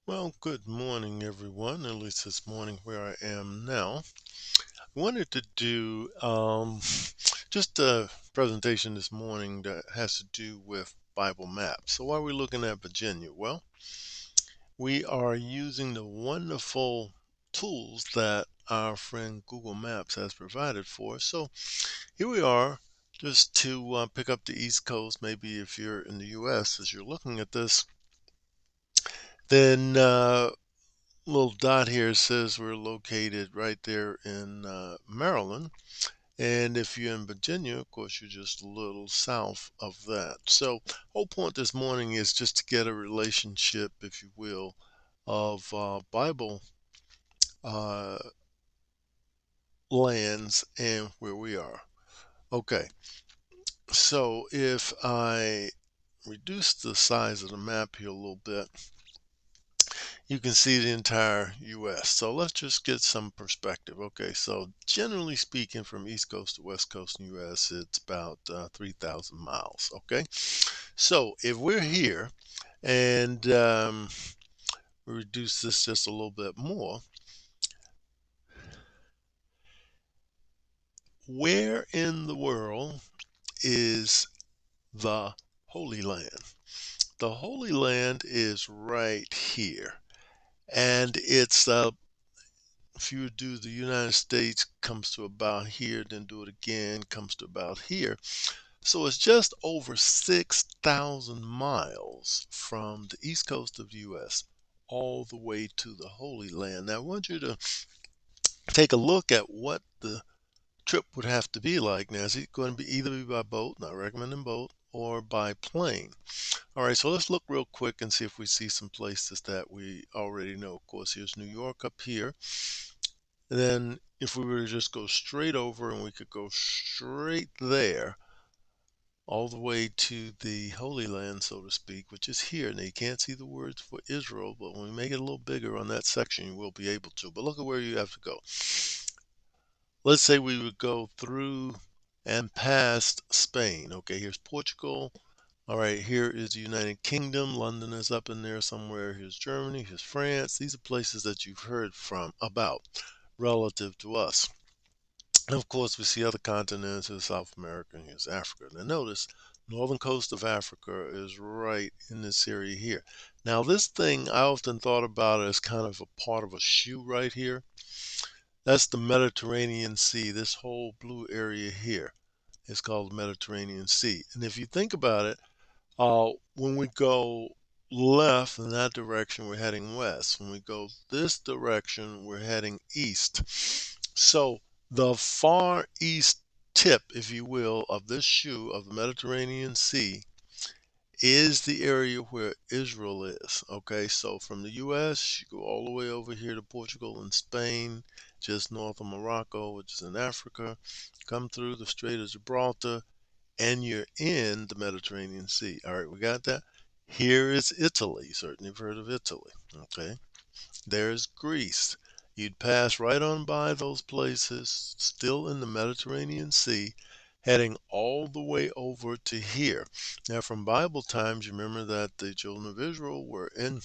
Well, good morning, everyone. At least this morning where I am now. I wanted to do just a presentation this morning that has to do with Bible maps. So why are we looking at Virginia? Well, we are using the wonderful tools that our friend Google Maps has provided for us. So here we are, just to pick up the East Coast. Maybe if you're in the U.S., as you're looking at this, then little dot here says we're located right there in Maryland. And if you're in Virginia, of course, you're just a little south of that. So, whole point this morning is just to get a relationship, if you will, of Bible uh, lands and where we are. Okay, so if I reduce the size of the map here a little bit, you can see the entire US. So let's just get some perspective. Okay, so generally speaking, from East Coast to West Coast in the US, it's about 3,000 miles. Okay, so if we're here and we reduce this just a little bit more, where in the world is the Holy Land? The Holy Land is right here. And it's if you do the United States comes to about here, then do it again, comes to about here. So it's just over 6,000 miles from the east coast of the U.S. all the way to the Holy Land. Now I want you to take a look at what the trip would have to be like. Now is it going to be either be by boat, not recommending boat, or by plane? All right, so let's look real quick and see if we see some places that we already know. Of course, here's New York up here. And then if we were to just go straight over and we could go straight there all the way to the Holy Land, so to speak, which is here. Now you can't see the words for Israel, but when we make it a little bigger on that section, you will be able to. But look at where you have to go. Let's say we would go through and past Spain. Okay, here's Portugal. All right, here is the United Kingdom. London is up in there somewhere. Here's Germany. Here's France. These are places that you've heard from about relative to us. And of course, we see other continents in South America and here's Africa. Now notice, northern coast of Africa is right in this area here. Now this thing, I often thought about it as kind of a part of a shoe right here. That's the Mediterranean Sea. This whole blue area here is called the Mediterranean Sea. And if you think about it, when we go left in that direction, we're heading west. When we go this direction, we're heading east. So the far east tip, if you will, of this shoe of the Mediterranean Sea is the area where Israel is. Okay, so from the US, you go all the way over here to Portugal and Spain, just north of Morocco, which is in Africa, come through the Strait of Gibraltar, and you're in the Mediterranean Sea. All right, we got that. Here is Italy. Certainly you've heard of Italy. Okay. There's Greece. You'd pass right on by those places, still in the Mediterranean Sea, heading all the way over to here. Now, from Bible times, you remember that the children of Israel were in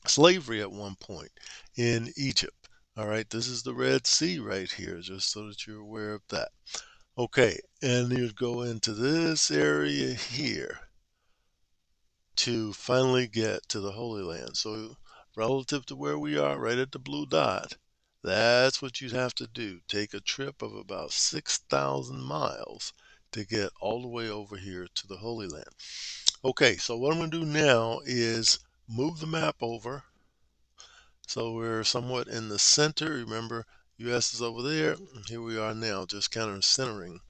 slavery at one point in Egypt. All right, this is the Red Sea right here, just so that you're aware of that. Okay, and you'd go into this area here to finally get to the Holy Land. So relative to where we are, right at the blue dot, that's what you'd have to do. Take a trip of about 6,000 miles to get all the way over here to the Holy Land. Okay, so what I'm going to do now is move the map over. So we're somewhat in the center. Remember, US is over there. Here we are now, just kind of centering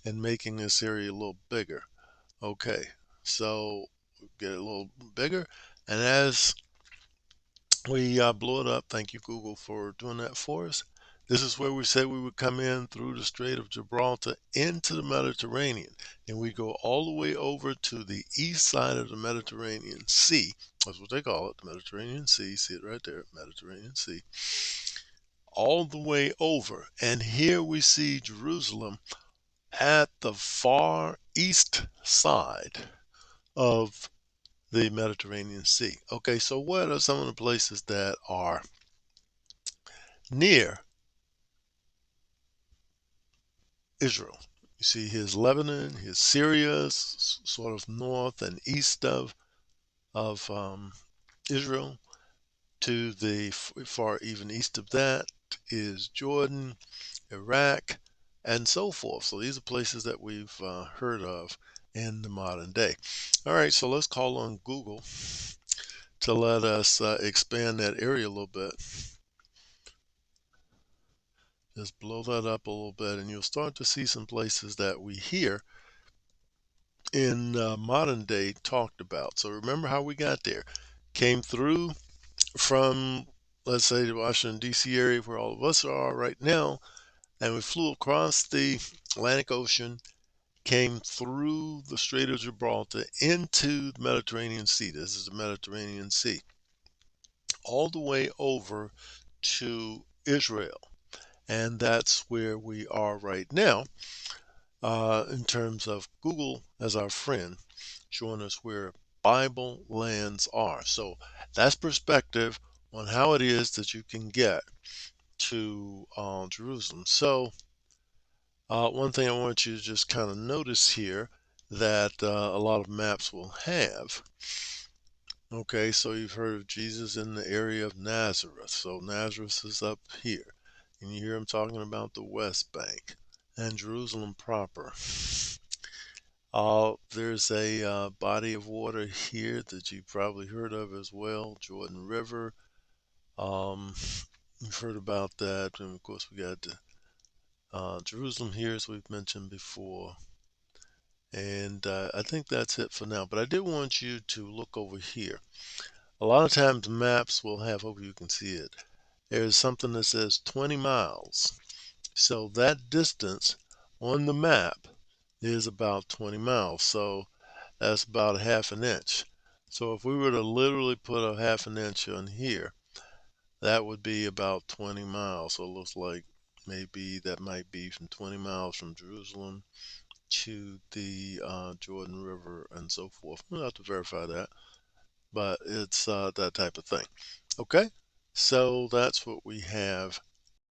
and making this area a little bigger. Okay, so get it a little bigger. And as we blow it up, thank you, Google, for doing that for us. This is where we said we would come in through the Strait of Gibraltar into the Mediterranean. And we go all the way over to the east side of the Mediterranean Sea. That's what they call it, the Mediterranean Sea. See it right there, Mediterranean Sea. All the way over. And here we see Jerusalem at the far east side of the Mediterranean Sea. Okay, so what are some of the places that are near Israel? You see, here's Lebanon, here's Syria, sort of north and east of Israel. To the far even east of that is Jordan, Iraq, and so forth. So these are places that we've heard of in the modern day. All right, so let's call on Google to let us expand that area a little bit. Just blow that up a little bit, and you'll start to see some places that we hear in modern day talked about. So remember how we got there. Came through from, let's say, the Washington, D.C. area where all of us are right now, and we flew across the Atlantic Ocean, came through the Strait of Gibraltar into the Mediterranean Sea. This is the Mediterranean Sea, all the way over to Israel. And that's where we are right now in terms of Google as our friend, showing us where Bible lands are. So that's perspective on how it is that you can get to Jerusalem. So one thing I want you to just kind of notice here that a lot of maps will have. Okay, so you've heard of Jesus in the area of Nazareth. So Nazareth is up here. And you hear him talking about the West Bank and Jerusalem proper. There's a body of water here that you've probably heard of as well, Jordan River. You've heard about that. And of course, we got Jerusalem here, as we've mentioned before. And I think that's it for now. But I did want you to look over here. A lot of times maps will have, hope you can see it, there's something that says 20 miles. So that distance on the map is about 20 miles. So that's about a half an inch. So if we were to literally put a half an inch on here, that would be about 20 miles. So it looks like maybe that might be from 20 miles from Jerusalem to the Jordan River and so forth. We'll have to verify that, but it's that type of thing. Okay, so that's what we have